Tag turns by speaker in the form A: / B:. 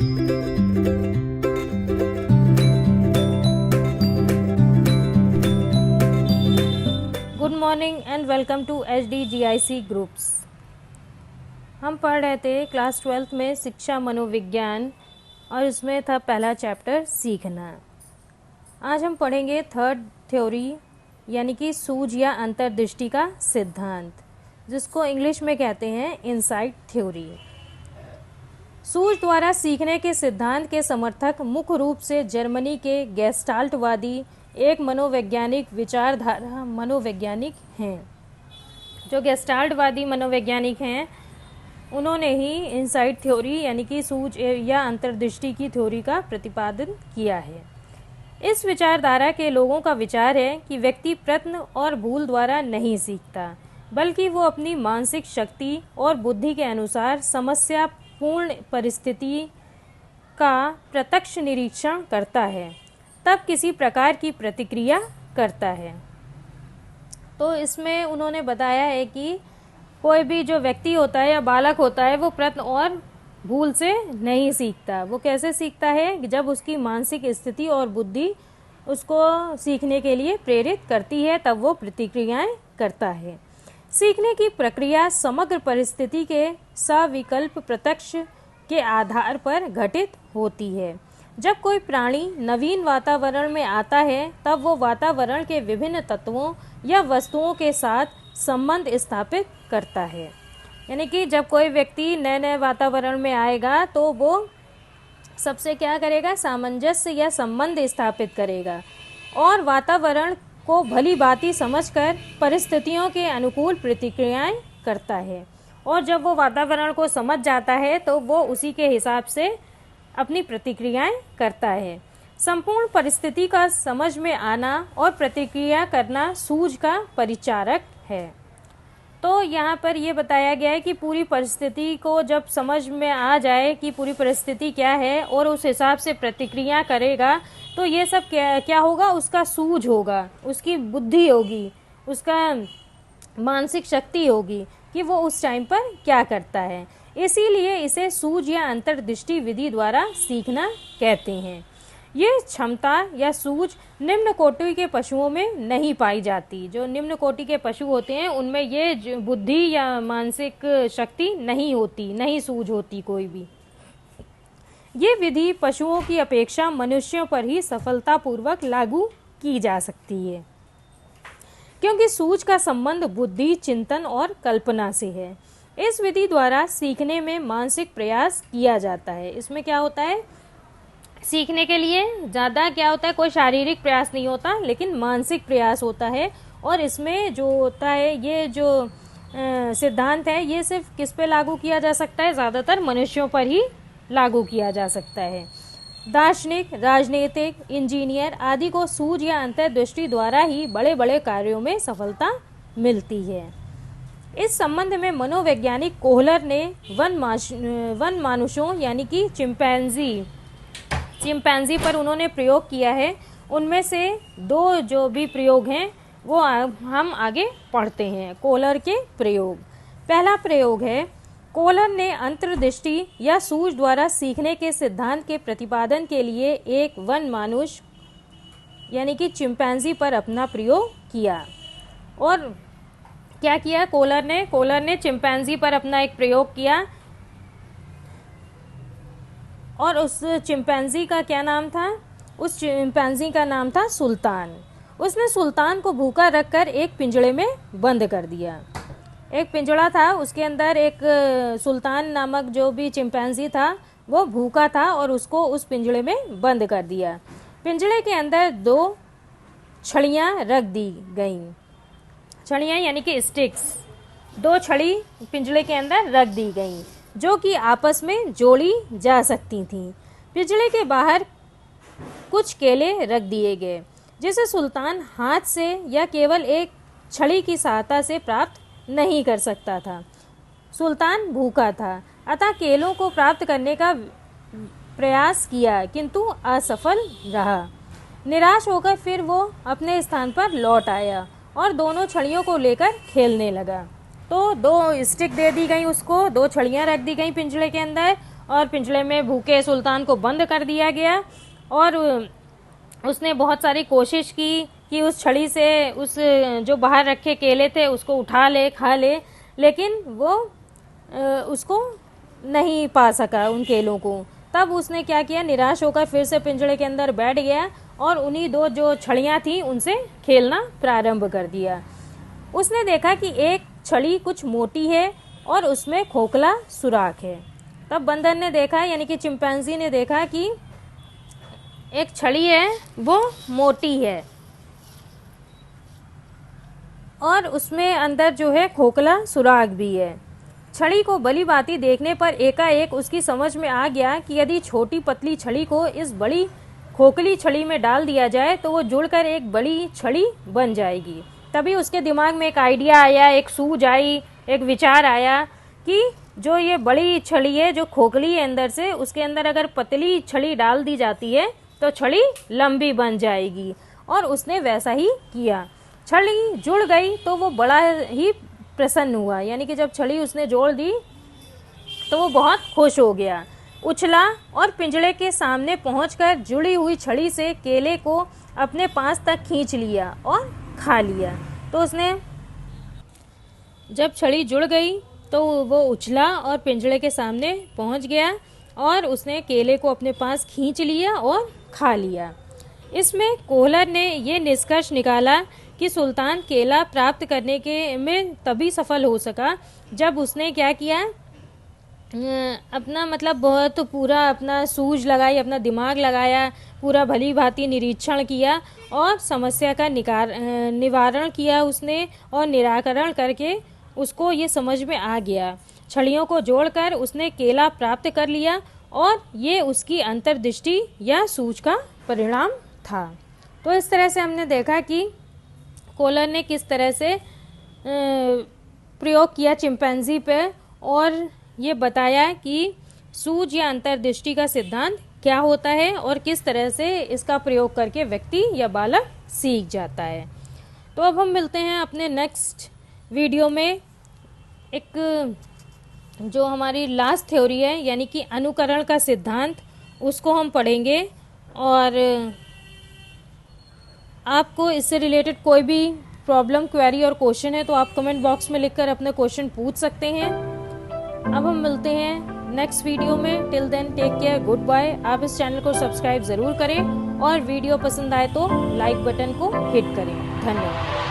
A: Good morning and welcome to HDGIC groups. हम पढ़ रहे थे क्लास 12th में शिक्षा मनोविज्ञान और उसमें था पहला चैप्टर सीखना। आज हम पढ़ेंगे थर्ड थ्योरी यानी कि सूझ या अंतर्दृष्टि का सिद्धांत, जिसको इंग्लिश में कहते हैं इनसाइट थ्योरी। सूझ द्वारा सीखने के सिद्धांत के समर्थक मुख्य रूप से जर्मनी के गेस्टाल्टवादी एक मनोवैज्ञानिक विचारधारा मनोवैज्ञानिक हैं। जो गेस्टाल्टवादी मनोवैज्ञानिक हैं उन्होंने ही इनसाइट थ्योरी यानी कि सूझ या अंतर्दृष्टि की थ्योरी का प्रतिपादन किया है। इस विचारधारा के लोगों का विचार है कि व्यक्ति प्रयत्न और भूल द्वारा नहीं सीखता, बल्कि वो अपनी मानसिक शक्ति और बुद्धि के अनुसार समस्या पूर्ण परिस्थिति का प्रत्यक्ष निरीक्षण करता है, तब किसी प्रकार की प्रतिक्रिया करता है। तो इसमें उन्होंने बताया है कि कोई भी जो व्यक्ति होता है या बालक होता है वो प्रयत्न और भूल से नहीं सीखता। वो कैसे सीखता है? जब उसकी मानसिक स्थिति और बुद्धि उसको सीखने के लिए प्रेरित करती है, तब वो प्रतिक्रियाएं करता है। सीखने की प्रक्रिया समग्र परिस्थिति के सविकल्प प्रत्यक्ष के आधार पर घटित होती है। जब कोई प्राणी नवीन वातावरण में आता है, तब वो वातावरण के विभिन्न तत्वों या वस्तुओं के साथ संबंध स्थापित करता है। यानी कि जब कोई व्यक्ति नए नए वातावरण में आएगा तो वो सबसे क्या करेगा? सामंजस्य या संबंध स्थापित करेगा और वातावरण को भली भांति समझकर परिस्थितियों के अनुकूल प्रतिक्रियाएं करता है। और जब वो वातावरण को समझ जाता है तो वो उसी के हिसाब से अपनी प्रतिक्रियाएं करता है। संपूर्ण परिस्थिति का समझ में आना और प्रतिक्रिया करना सूझ का परिचारक है। तो यहाँ पर ये बताया गया है कि पूरी परिस्थिति को जब समझ में आ जाए कि पूरी परिस्थिति क्या है और उस हिसाब से प्रतिक्रिया करेगा, तो ये सब क्या होगा? उसका सूझ होगा, उसकी बुद्धि होगी, उसका मानसिक शक्ति होगी कि वो उस टाइम पर क्या करता है। इसीलिए इसे सूझ या अंतर्दृष्टि विधि द्वारा सीखना कहते हैं। ये क्षमता या सूझ निम्न कोटि के पशुओं में नहीं पाई जाती। जो निम्न कोटि के पशु होते हैं उनमें ये बुद्धि या मानसिक शक्ति नहीं होती, नहीं सूझ होती कोई भी। ये विधि पशुओं की अपेक्षा मनुष्यों पर ही सफलतापूर्वक लागू की जा सकती है, क्योंकि सूझ का संबंध बुद्धि, चिंतन और कल्पना से है। इस विधि द्वारा सीखने में मानसिक प्रयास किया जाता है। इसमें क्या होता है? सीखने के लिए ज़्यादा क्या होता है? कोई शारीरिक प्रयास नहीं होता, लेकिन मानसिक प्रयास होता है। और इसमें जो होता है, ये जो सिद्धांत है, ये सिर्फ किस पे लागू किया जा सकता है? ज़्यादातर मनुष्यों पर ही लागू किया जा सकता है। दार्शनिक, राजनीतिक, इंजीनियर आदि को सूझ या अंतर्दृष्टि द्वारा ही बड़े बड़े कार्यों में सफलता मिलती है। इस संबंध में मनोवैज्ञानिक कोहलर ने वन मानुषों यानी कि चिंपैंजी पर उन्होंने प्रयोग किया है। उनमें से दो जो भी प्रयोग हैं वो हम आगे पढ़ते हैं। कोहलर के प्रयोग। पहला प्रयोग है, कोहलर ने अंतर्दृष्टि या सूझ द्वारा सीखने के सिद्धांत के प्रतिपादन के लिए एक वन मानुष यानी कि चिंपैंजी पर अपना प्रयोग किया। और क्या किया कोहलर ने चिंपैंजी पर अपना एक प्रयोग किया और उस चिंपैंजी का क्या नाम था? उस चिंपैंजी का नाम था सुल्तान। उसने सुल्तान को भूखा रखकर एक पिंजड़े में बंद कर दिया। एक पिंजड़ा था, उसके अंदर एक सुल्तान नामक जो भी चिंपैंजी था वो भूखा था और उसको उस पिंजड़े में बंद कर दिया। पिंजड़े के अंदर 2 छड़ियाँ रख दी गईं। छड़ियाँ यानी कि स्टिक्स, 2 छड़ी पिंजड़े के अंदर रख दी गईं, जो कि आपस में जोड़ी जा सकती थीं। पिंजड़े के बाहर कुछ केले रख दिए गए, जिसे सुल्तान हाथ से या केवल एक छड़ी की सहायता से प्राप्त नहीं कर सकता था। सुल्तान भूखा था, अतः केलों को प्राप्त करने का प्रयास किया, किंतु असफल रहा। निराश होकर फिर वो अपने स्थान पर लौट आया और दोनों छड़ियों को लेकर खेलने लगा। तो 2 स्टिक दे दी गई उसको, 2 छड़ियाँ रख दी गई पिंजड़े के अंदर और पिंजड़े में भूखे सुल्तान को बंद कर दिया गया। और उसने बहुत सारी कोशिश की कि उस छड़ी से उस जो बाहर रखे केले थे उसको उठा ले, खा ले, लेकिन वो उसको नहीं पा सका उन केलों को। तब उसने क्या किया, निराश होकर फिर से पिंजड़े के अंदर बैठ गया और उन्हीं दो जो छड़ियाँ थी उनसे खेलना प्रारंभ कर दिया। उसने देखा कि एक छड़ी कुछ मोटी है और उसमें खोखला सुराख है। तब बंदर ने देखा, यानी कि चिंपैंजी ने देखा कि एक छड़ी है वो मोटी है और उसमें अंदर जो है खोखला सुराख भी है। छड़ी को भली भांति देखने पर एकाएक उसकी समझ में आ गया कि यदि छोटी पतली छड़ी को इस बड़ी खोखली छड़ी में डाल दिया जाए तो वो जुड़कर एक बड़ी छड़ी बन जाएगी। तभी उसके दिमाग में एक आइडिया आया, एक सूझ आई, एक विचार आया कि जो ये बड़ी छड़ी है जो खोखली है अंदर से, उसके अंदर अगर पतली छड़ी डाल दी जाती है तो छड़ी लंबी बन जाएगी। और उसने वैसा ही किया। छड़ी जुड़ गई तो वो बड़ा ही प्रसन्न हुआ, यानी कि जब छड़ी उसने जोड़ दी तो वो बहुत खुश हो गया, उछला और पिंजड़े के सामने पहुंचकर जुड़ी हुई छड़ी से केले को अपने पास तक खींच लिया और खा लिया। तो उसने जब छड़ी जुड़ गई तो वो उछला और पिंजड़े के सामने पहुंच गया और उसने केले को अपने पास खींच लिया और खा लिया। इसमें कोहलर ने ये निष्कर्ष निकाला कि सुल्तान केला प्राप्त करने के में तभी सफल हो सका जब उसने क्या किया, अपना मतलब बहुत पूरा अपना सूझ लगाई, अपना दिमाग लगाया, पूरा भली भांति निरीक्षण किया और समस्या का निवारण किया उसने और निराकरण करके उसको ये समझ में आ गया। छड़ियों को जोड़कर उसने केला प्राप्त कर लिया और ये उसकी अंतर्दृष्टि या सूझ का परिणाम था। तो इस तरह से हमने देखा कि कोहलर ने किस तरह से प्रयोग किया चिंपैंजी पे और ये बताया कि सूझ या अंतर्दृष्टि का सिद्धांत क्या होता है और किस तरह से इसका प्रयोग करके व्यक्ति या बालक सीख जाता है। तो अब हम मिलते हैं अपने नेक्स्ट वीडियो में। एक जो हमारी लास्ट थ्योरी है यानी कि अनुकरण का सिद्धांत, उसको हम पढ़ेंगे। और आपको इससे रिलेटेड कोई भी प्रॉब्लम, क्वेरी और क्वेश्चन है तो आप कमेंट बॉक्स में लिखकर अपने क्वेश्चन पूछ सकते हैं। अब हम मिलते हैं नेक्स्ट वीडियो में। Till then take care, goodbye. आप इस चैनल को सब्सक्राइब ज़रूर करें और वीडियो पसंद आए तो लाइक बटन को हिट करें। धन्यवाद।